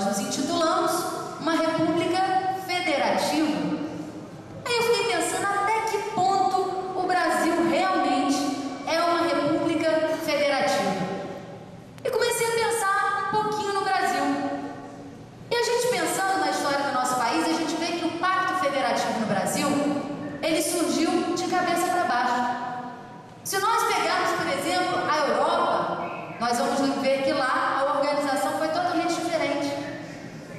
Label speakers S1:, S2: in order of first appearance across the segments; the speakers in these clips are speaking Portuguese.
S1: Nós nos intitulamos uma república federativa. Aí eu fiquei pensando até que ponto o Brasil realmente é uma república federativa. E comecei a pensar um pouquinho no Brasil. E a gente pensando na história do nosso país, a gente vê que o Pacto Federativo no Brasil, ele surgiu de cabeça para baixo. Se nós pegarmos, por exemplo, a Europa, nós vamos ver que lá a organização foi totalmente diferente.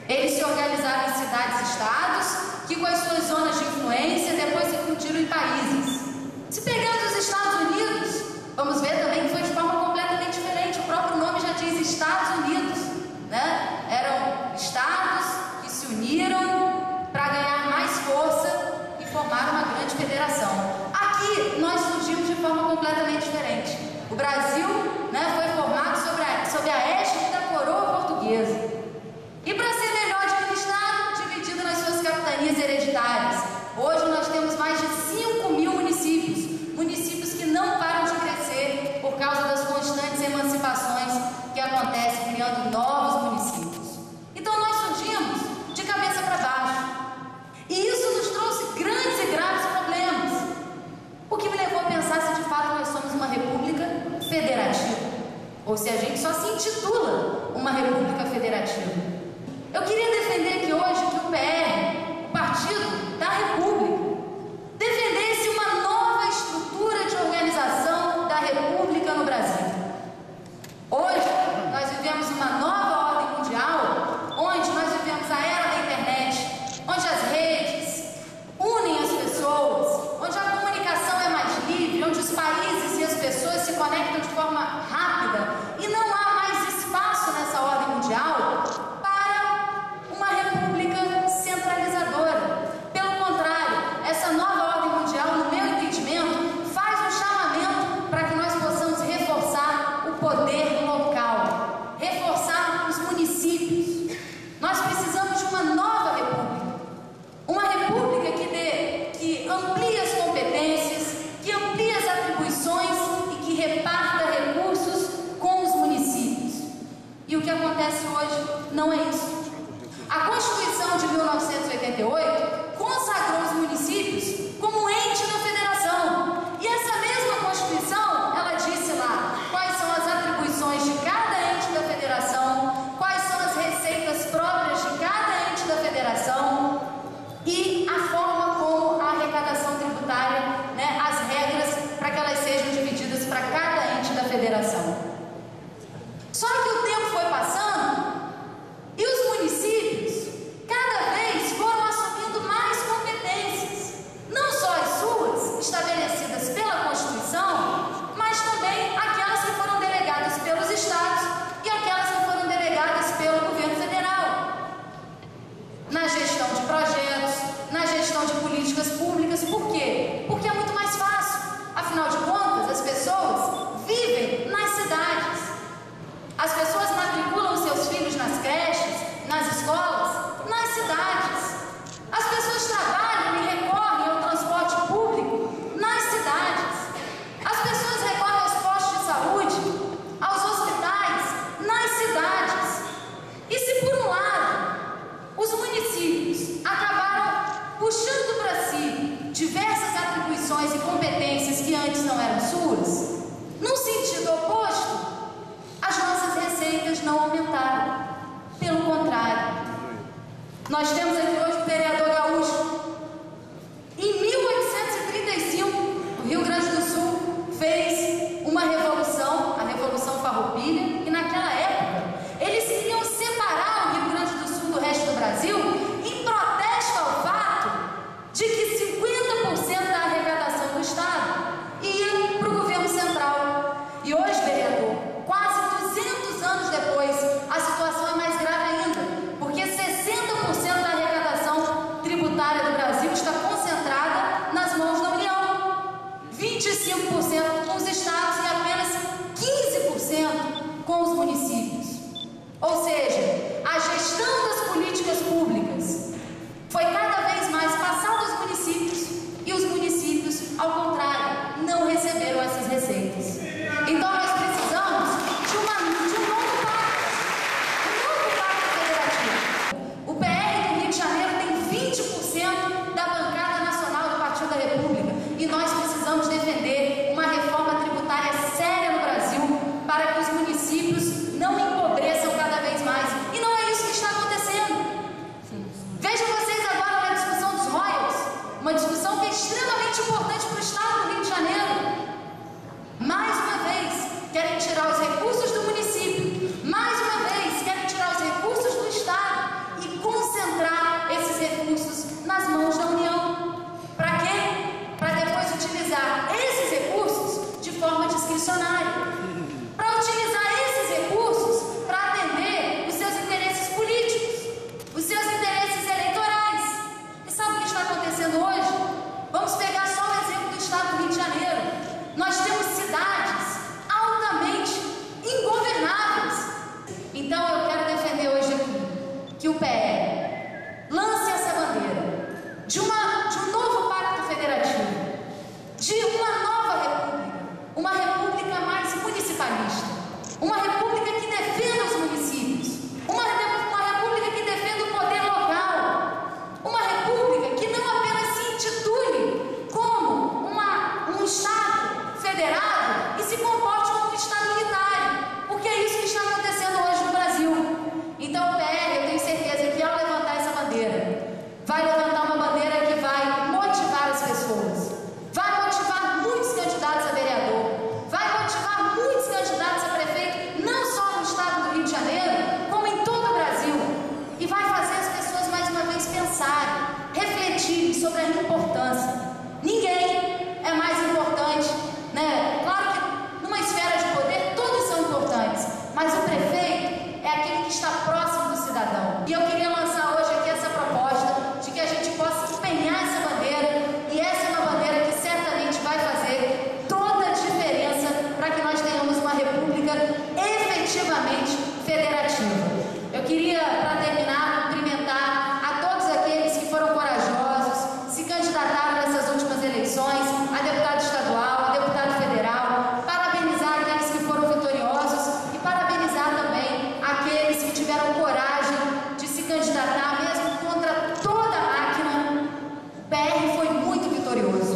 S1: Eles se organizaram em cidades-estados, que com as suas zonas de influência depois se fundiram em países. Se pegarmos os Estados Unidos, vamos ver também que foi de forma completamente diferente. O próprio nome já diz Estados Unidos, né? Eram estados que se uniram para ganhar mais força e formaram uma grande federação. Aqui nós surgimos de forma completamente diferente. O Brasil, né, foi formado sob a égide da coroa portuguesa. E para ser melhor administrado, dividido nas suas capitanias hereditárias. Hoje nós temos mais de 5.000 municípios. Municípios que não param de crescer por causa das constantes emancipações que acontecem, criando novos municípios. Então nós surgimos de cabeça para baixo. E isso nos trouxe grandes e graves problemas. O que me levou a pensar se de fato nós somos uma república federativa. Ou se a gente só se intitula uma república federativa. Eu queria defender aqui hoje que o PR, o Partido da República, defendesse uma nova estrutura de organização da República no Brasil. Hoje, nós vivemos uma nova ordem mundial, onde nós vivemos a era da internet, onde as redes unem as pessoas, onde a comunicação é mais livre, onde os países e as pessoas se conectam de forma rápida e não há mais espaço nessa ordem mundial uma república centralizadora. Pelo contrário, essa nova ordem mundial, no meu entendimento, faz um chamamento para que nós possamos reforçar o poder local, reforçar os municípios. Nós precisamos de uma nova república que amplie as competências, que amplie as atribuições e que reparta recursos com os municípios. E o que acontece hoje não é isso. A Constituição de 1988 consagrou os municípios como ente da federação. E essa mesma Constituição, ela disse lá quais são as atribuições de cada ente da federação, quais são as receitas próprias de cada ente da federação e a forma como a arrecadação tributária, né, as regras para que elas sejam divididas para cada ente da federação. Só que o tempo foi passando e os municípios cada vez foram assumindo mais competências, não só as suas, estabelecidas pela Constituição, mas também aquelas que foram delegadas pelos estados e aquelas que foram delegadas pelo governo federal. Na gestão de projetos, na gestão de políticas públicas. Por quê? Porque é muito mais fácil. Afinal de contas, as pessoas vivem nas cidades. As pessoas matriculam os seus filhos nas creches, nas escolas, nas cidades. As pessoas trabalham e recorrem ao transporte público nas cidades. As pessoas recorrem aos postos de saúde, aos hospitais, nas cidades. E se por um lado os municípios acabaram puxando para si diversas atribuições e competências que antes não eram suas, no sentido oposto, as nossas receitas não aumentaram. Pelo contrário, nós temos aqui hoje o vereador Gaúcho. Em 1835, o Rio Grande do Sul fez uma revolução, a Revolução Farroupilha, e naquela época eles queriam separar o Rio Grande do Sul do resto do Brasil em protesto ao fato de que 50% da arrecadação do Estado ia para o governo central. E hoje, vereador, quase 200 anos depois, a situação é mais grave ainda, porque 60% da arrecadação tributária do Brasil está concentrada nas mãos da União, 25% com os estados e apenas 15% com os municípios. Ou seja, a gestão das políticas públicas foi cada vez mais passada aos municípios e os municípios, ao contrário, não receberam essas receitas. Então nós precisamos de um novo pacto federativo. tirar os recursos do município, mais uma vez querem tirar os recursos do Estado e concentrar esses recursos nas mãos da União. Para quê? Para depois utilizar esses recursos de forma discricionária. Para utilizar esses recursos para atender os seus interesses políticos, os seus interesses eleitorais. E sabe o que está acontecendo hoje? Vamos pegar só o exemplo do estado do Rio de Janeiro. Nós temos cidades altamente ingovernáveis. Então eu quero defender hoje aqui que o PL lance essa bandeira de um novo pacto federativo, de uma nova república mais municipalista, uma república que defenda os municípios, uma república que defenda o poder local, uma república que não apenas se intitule como um Estado federado e se comporte como um Estado unitário, porque é isso que está acontecendo hoje no Brasil. Então o PL, eu tenho certeza que ao levantar essa bandeira, vai levantar uma bandeira que vai motivar as pessoas, vai motivar muitos candidatos a vereador, vai motivar muitos candidatos a prefeito, não só no estado do Rio de Janeiro, como em todo o Brasil, e vai fazer as pessoas mais uma vez pensarem, refletirem sobre a importância. Ninguém é mais importante, né? Claro que numa esfera de poder todos são importantes, mas o prefeito é aquele que está próximo do cidadão. E eu queria lançar hoje aqui essa proposta de que a gente possa empenhar essa bandeira, e essa é uma bandeira que certamente vai fazer toda a diferença para que nós tenhamos uma república efetivamente federativa. Eu queria, para terminar, cumprimentar a todos aqueles que foram corajosos, se candidataram nessas últimas eleições, a deputado estadual, a deputado federal, parabenizar aqueles que foram vitoriosos e parabenizar também aqueles que tiveram coragem de se candidatar, mesmo contra toda a máquina. O PR foi muito vitorioso.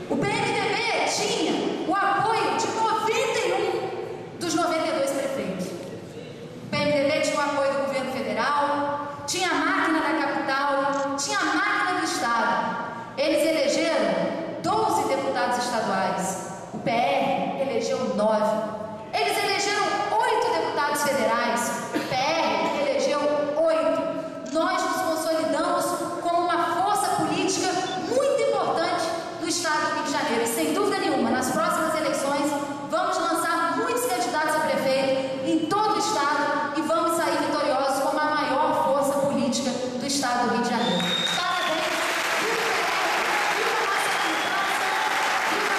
S1: O PMDB tinha o apoio de 91 dos 92 prefeitos. O PMDB tinha o apoio do governo federal, tinha a máquina da capital, tinha a máquina do estado. Eles elegeram 12 deputados estaduais. O PR elegeu 9. Eles elegeram 8 deputados federais. O PR elegeu 8. Nós nos consolidamos como uma força política muito importante do estado do Rio de Janeiro. E sem dúvida nenhuma, nas próximas eleições, vamos lançar muitos candidatos a prefeito em todo o estado e vamos sair vitoriosos como a maior força política do estado do Rio de Janeiro. Parabéns! Viva o PR! Viva a nossa democracia! Viva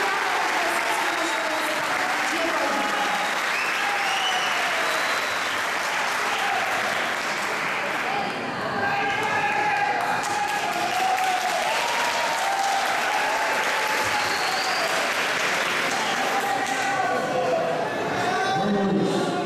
S1: a nossa democracia!
S2: Vamos